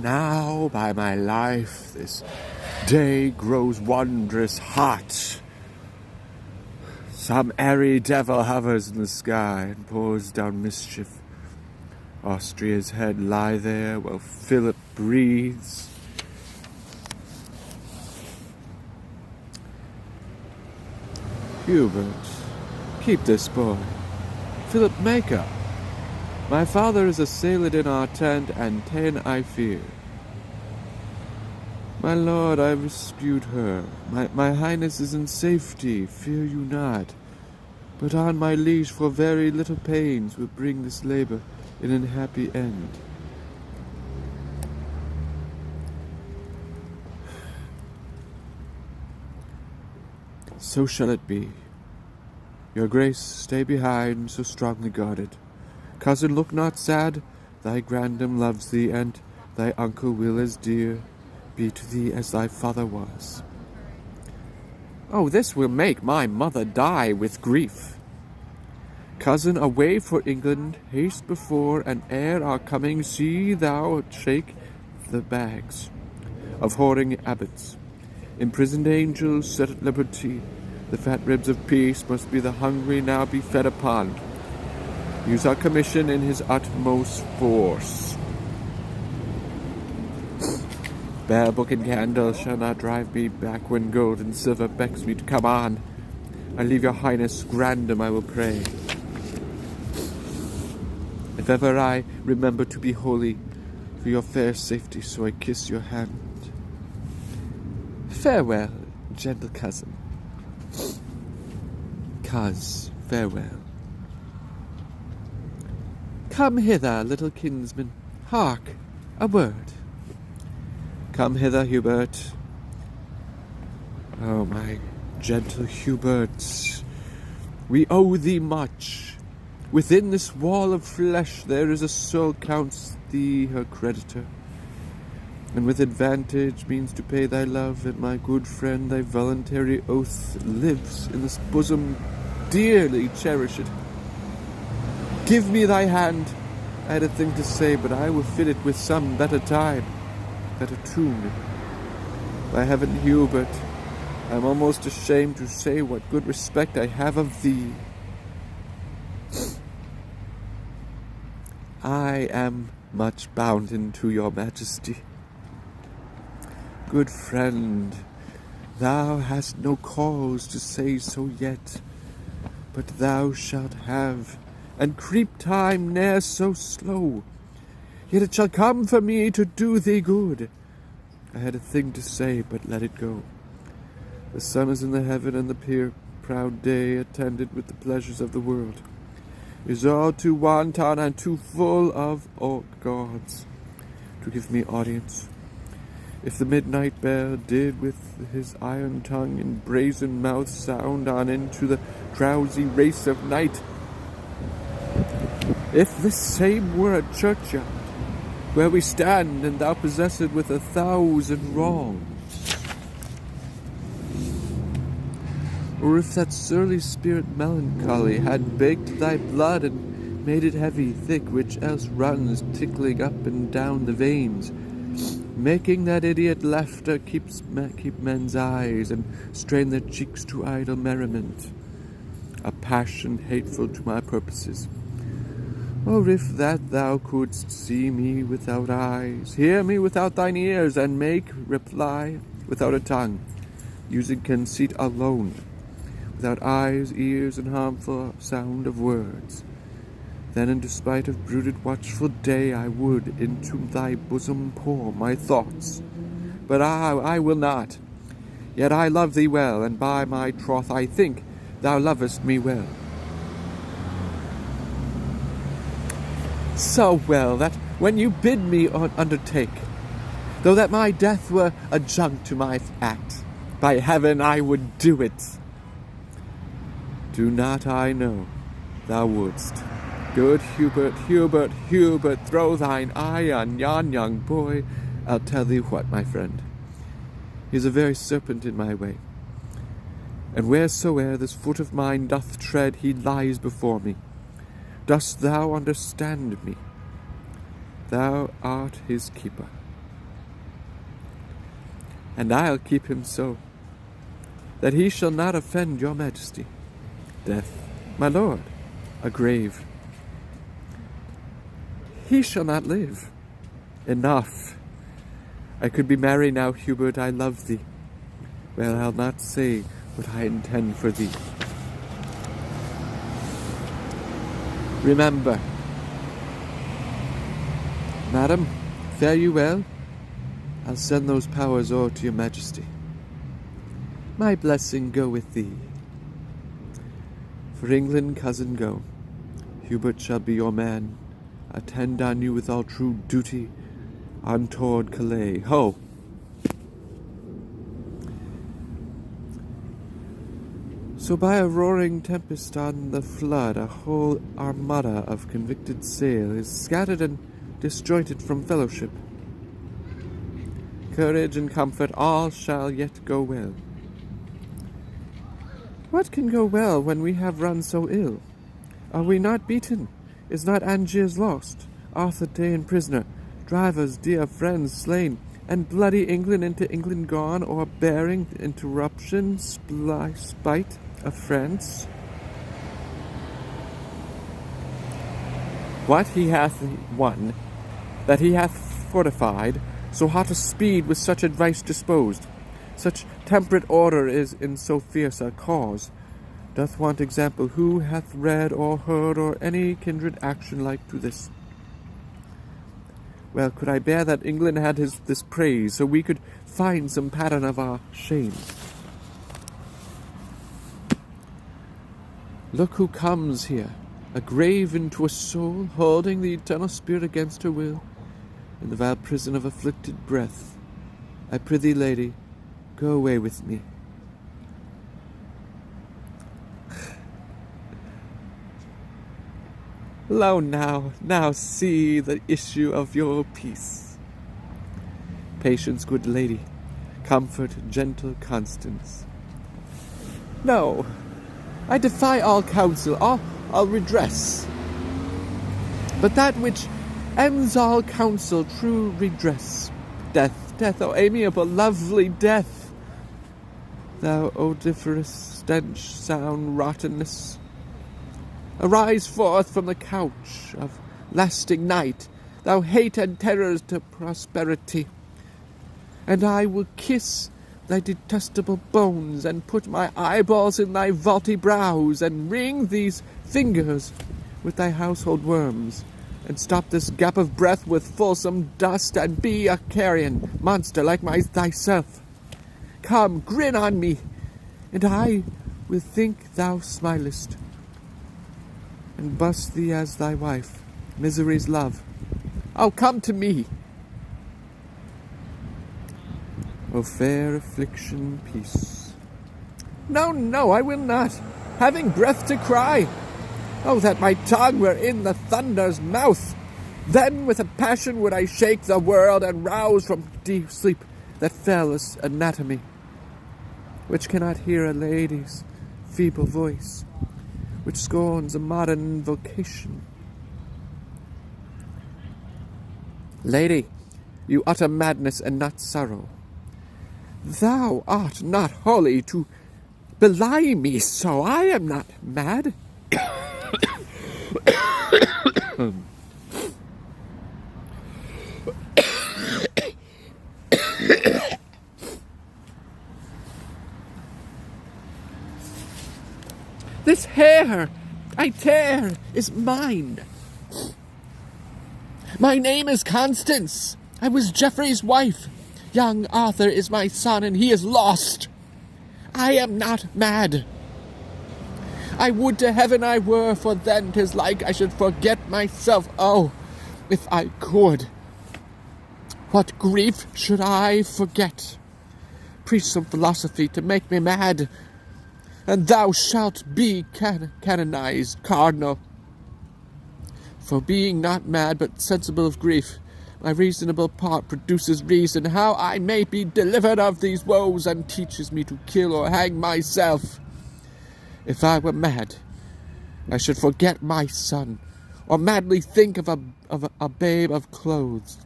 now by my life this day grows wondrous hot. Some airy devil hovers in the sky and pours down mischief. Austria's head lie there while Philip breathes. Hubert, keep this boy. Philip, make up. My father is assailed in our tent, and ta'en I fear. My lord, I rescued her. My highness is in safety, fear you not. But on my liege, for very little pains will bring this labour in an happy end. So shall it be. Your grace, stay behind, so strongly guarded. Cousin, look not sad, thy grandam loves thee, and thy uncle will as dear be to thee as thy father was. Oh, this will make my mother die with grief. Cousin, away for England, haste before, and ere our coming see thou shake the bags of whoring abbots. Imprisoned angels set at liberty, the fat ribs of peace must be the hungry now be fed upon. Use our commission in his utmost force. Bell, book, and candle shall not drive me back when gold and silver becks me to come on. I leave your highness grandam, I will pray. If ever I remember to be holy, for your fair safety, so I kiss your hand. Farewell, gentle cousin. Coz, farewell. Come hither, little kinsman. Hark, a word. Come hither, Hubert. Oh, my gentle Hubert, we owe thee much. Within this wall of flesh there is a soul counts thee her creditor, and with advantage means to pay thy love, and my good friend, thy voluntary oath lives in this bosom, dearly cherish it. Give me thy hand. I had a thing to say, but I will fit it with some better time, better tune. By heaven, Hubert, I am almost ashamed to say what good respect I have of thee. I am much bounden to your majesty. Good friend, thou hast no cause to say so yet, but thou shalt have, and creep time ne'er so slow. Yet it shall come for me to do thee good. I had a thing to say, but let it go. The sun is in the heaven, and the proud day, attended with the pleasures of the world, is all too wanton and too full of all gods to give me audience. If the midnight bell did with his iron tongue and brazen mouth sound on into the drowsy race of night, if this same were a churchyard, where we stand, and thou possessed with 1,000 wrongs, or if that surly spirit melancholy had baked thy blood and made it heavy, thick, which else runs tickling up and down the veins, making that idiot laughter keep men's eyes and strain their cheeks to idle merriment, a passion hateful to my purposes. Or if that thou couldst see me without eyes, hear me without thine ears, and make reply without a tongue, using conceit alone, without eyes, ears, and harmful sound of words, then in despite of brooded watchful day I would into thy bosom pour my thoughts. But I will not. Yet I love thee well, and by my troth I think thou lovest me well. So well that when you bid me undertake, though that my death were adjunct to my act, by heaven I would do it. Do not I know thou wouldst? Good Hubert, Hubert, Hubert, throw thine eye on yon young boy. I'll tell thee what, my friend, he is a very serpent in my way, and wheresoe'er this foot of mine doth tread, he lies before me. Dost thou understand me? Thou art his keeper. and I'll keep him so, that he shall not offend your majesty. Death, my lord, a grave. He shall not live. Enough. I could be merry now, Hubert, I love thee. Well, I'll not say what I intend for thee. Remember, madam, fare you well. I'll send those powers o'er to your majesty. My blessing go with thee. For England, cousin, go. Hubert shall be your man. Attend on you with all true duty. On toward Calais. Ho! So by a roaring tempest on the flood, a whole armada of convicted sail is scattered and disjointed from fellowship. Courage and comfort, all shall yet go well. What can go well when we have run so ill? Are we not beaten? Is not Angiers lost? Arthur ta'en prisoner, drivers, dear friends slain, and bloody England into England gone, or bearing interruption, spite of France? What he hath won, that he hath fortified, so hot a speed with such advice disposed, such temperate order is in so fierce a cause, doth want example who hath read or heard or any kindred action like to this. Well, could I bear that England had this praise, so we could find some pattern of our shame. Look who comes here, a graven to a soul, holding the eternal spirit against her will, in the vile prison of afflicted breath. I prithee, lady, go away with me. Lo now see the issue of your peace. Patience, good lady, comfort, gentle Constance. No, I defy all counsel, all redress. But that which ends all counsel, true redress. Death, O amiable, lovely death! Thou odoriferous stench, sound, rottenness, arise forth from the couch of lasting night, thou hate and terrors to prosperity, and I will kiss thy detestable bones, and put my eyeballs in thy vaulty brows, and wring these fingers with thy household worms, and stop this gap of breath with fulsome dust, and be a carrion monster like thyself. Come, grin on me, and I will think thou smilest, and bust thee as thy wife, misery's love. Oh, come to me! O fair affliction, peace. No, I will not, having breath to cry. Oh, that my tongue were in the thunder's mouth! Then with a passion would I shake the world, and rouse from deep sleep that fellest anatomy, which cannot hear a lady's feeble voice, which scorns a modern vocation. Lady, you utter madness and not sorrow. Thou art not holy to belie me so. I am not mad. This hair I tear is mine. My name is Constance. I was Geoffrey's wife. Young Arthur is my son, and he is lost. I am not mad. I would to heaven I were, for then 'tis like I should forget myself. Oh, if I could. What grief should I forget? Preach some philosophy to make me mad, and thou shalt be canonized cardinal. For being not mad, but sensible of grief, my reasonable part produces reason how I may be delivered of these woes, and teaches me to kill or hang myself. If I were mad, I should forget my son, or madly think of a babe of clouts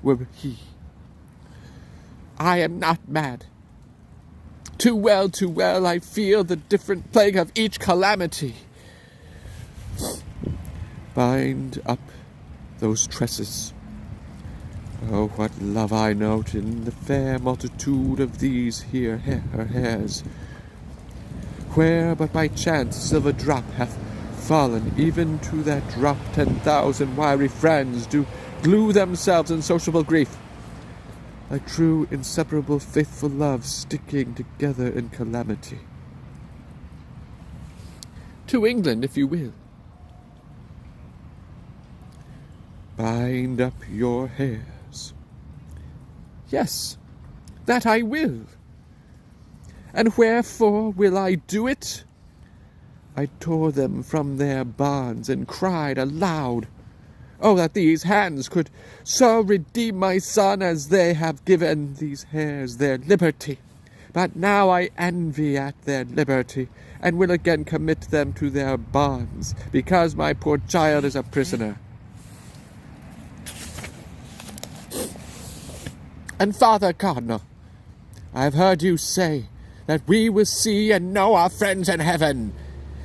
were he. I am not mad. Too well I feel the different plague of each calamity. Bind up those tresses. Oh, what love I note in the fair multitude of these here her hairs. Where but by chance a silver drop hath fallen, even to that drop 10,000 wiry friends do glue themselves in sociable grief, like true, inseparable, faithful love sticking together in calamity. To England, if you will. Bind up your hairs. Yes, that I will. And wherefore will I do it? I tore them from their bonds and cried aloud, oh, that these hands could so redeem my son as they have given these hairs their liberty. But now I envy at their liberty, and will again commit them to their bonds, because my poor child is a prisoner. And Father Cardinal, I have heard you say that we will see and know our friends in heaven.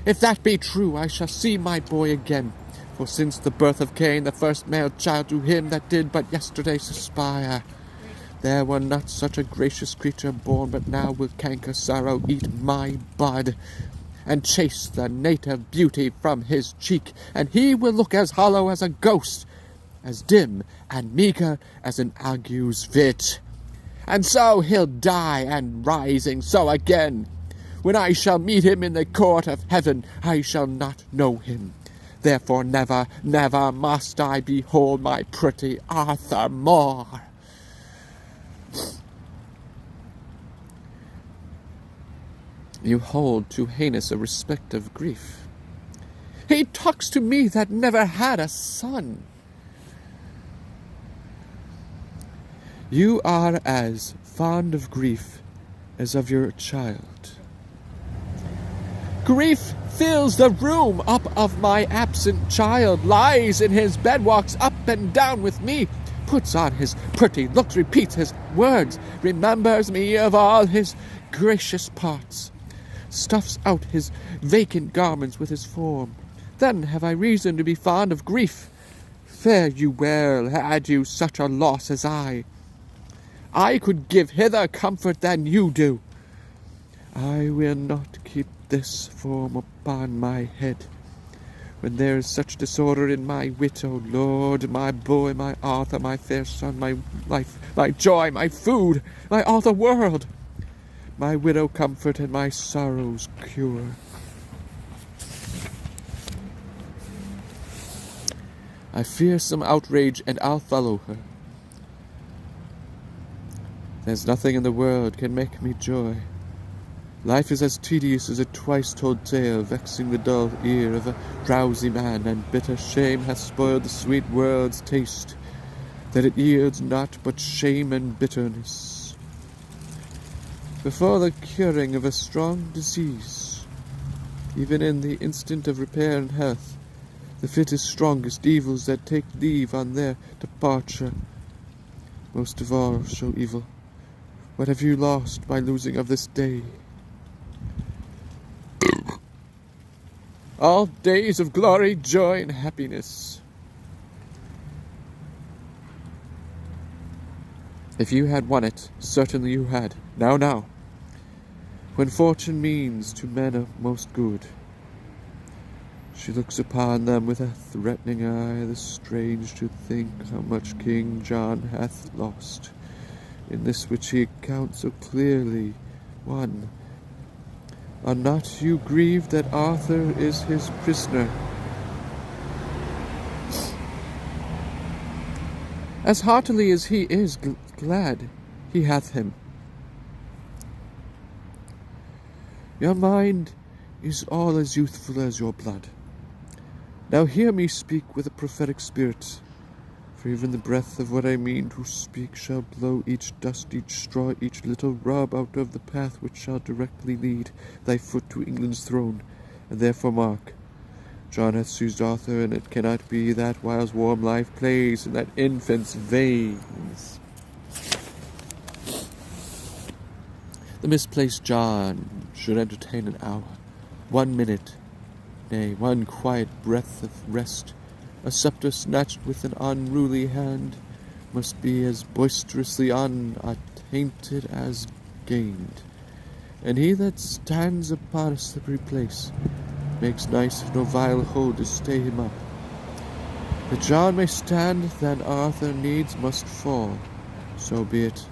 If that be true, I shall see my boy again. For since the birth of Cain, the first male child to him that did but yesterday suspire, there were not such a gracious creature born, but now will canker sorrow eat my bud, and chase the native beauty from his cheek, and he will look as hollow as a ghost, as dim and meagre as an ague's fit. And so he'll die, and rising so again, when I shall meet him in the court of heaven, I shall not know him. Therefore never, never must I behold my pretty Arthur more. You hold too heinous a respect of grief. He talks to me that never had a son. You are as fond of grief as of your child. Grief fills the room up of my absent child, lies in his bed, walks up and down with me, puts on his pretty looks, repeats his words, remembers me of all his gracious parts, stuffs out his vacant garments with his form. Then have I reason to be fond of grief. Fare you well, had you such a loss as I. I could give hither comfort than you do. I will not keep this form upon my head, when there is such disorder in my wit, O Lord, my boy, my Arthur, my fair son, my life, my joy, my food, my all the world, my widow comfort and my sorrows cure. I fear some outrage, and I'll follow her. There's nothing in the world can make me joy. Life is as tedious as a twice-told tale, vexing the dull ear of a drowsy man, and bitter shame hath spoiled the sweet world's taste, that it yields not but shame and bitterness. Before the curing of a strong disease, even in the instant of repair and health, the fittest, strongest evils that take leave on their departure, most of all show evil. What have you lost by losing of this day? All days of glory, joy, and happiness. If you had won it, certainly you had. Now. When fortune means to men a most good, she looks upon them with a threatening eye. The strange to think how much King John hath lost, in this which he accounts so clearly won. Are not you grieved that Arthur is his prisoner? As heartily as he is glad he hath him. Your mind is all as youthful as your blood. Now hear me speak with a prophetic spirit, for even the breath of what I mean to speak shall blow each dust, each straw, each little rub out of the path which shall directly lead thy foot to England's throne. And therefore mark, John hath seized Arthur, and it cannot be that whiles warm life plays in that infant's veins. The misplaced John should entertain an hour, 1 minute, nay, one quiet breath of rest. A sceptre snatched with an unruly hand must be as boisterously unattainted as gained. And he that stands upon a slippery place makes nice no vile hold to stay him up. That John may stand, then Arthur needs must fall. So be it,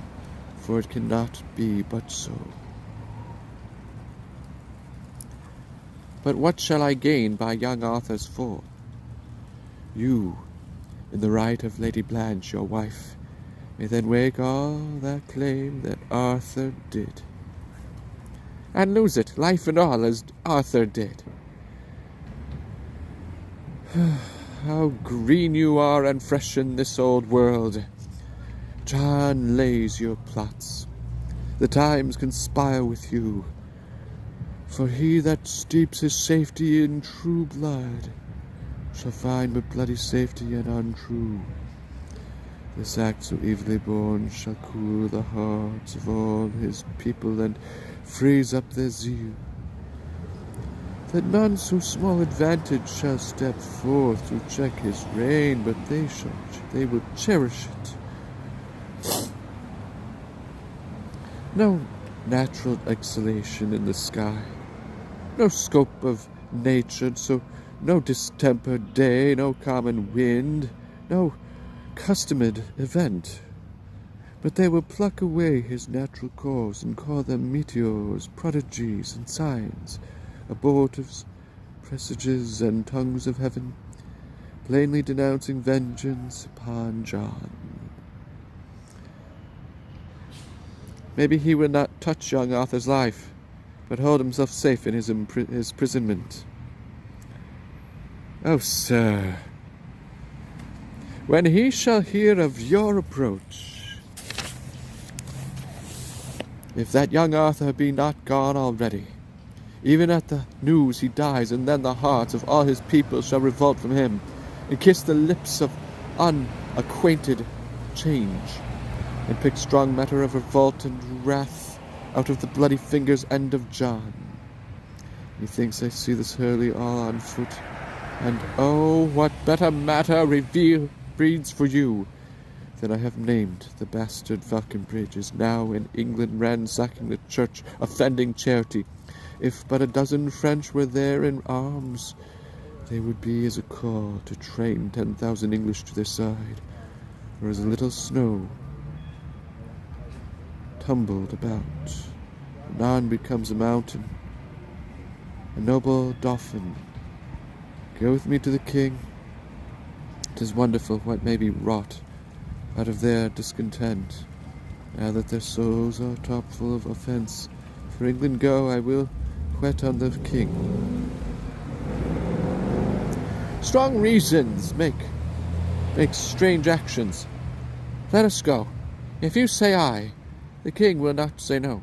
for it cannot be but so. But what shall I gain by young Arthur's fall? You, in the right of Lady Blanche, your wife, may then wake all that claim that Arthur did, and lose it, life and all, as Arthur did. How green you are and fresh in this old world! John lays your plots. The times conspire with you. For he that steeps his safety in true blood shall find but bloody safety and untrue. This act so evilly born shall cool the hearts of all his people and freeze up their zeal, that none so small advantage shall step forth to check his reign, but they will cherish it. No natural exhalation in the sky, no scope of nature, so no distempered day, no common wind, no customed event, but they will pluck away his natural cause and call them meteors, prodigies, and signs, abortives, presages, and tongues of heaven, plainly denouncing vengeance upon John. Maybe he will not touch young Arthur's life, but hold himself safe in his imprisonment. Oh, sir, when he shall hear of your approach, if that young Arthur be not gone already, even at the news he dies, and then the hearts of all his people shall revolt from him, and kiss the lips of unacquainted change, and pick strong matter of revolt and wrath out of the bloody fingers' end of John. Methinks I see this hurly all on foot, and oh, what better matter breeds for you than I have named. The bastard Falconbridge is now in England ransacking the church, offending charity. If but a dozen French were there in arms, they would be as a call to train 10,000 English to their side, or as a little snow tumbled about, anon becomes a mountain, a noble dauphin. Go with me to the king. 'Tis wonderful what may be wrought out of their discontent, now that their souls are topfull of offence. For England go, I will whet on the king. Strong reasons make strange actions. Let us go. If you say aye, the king will not say no.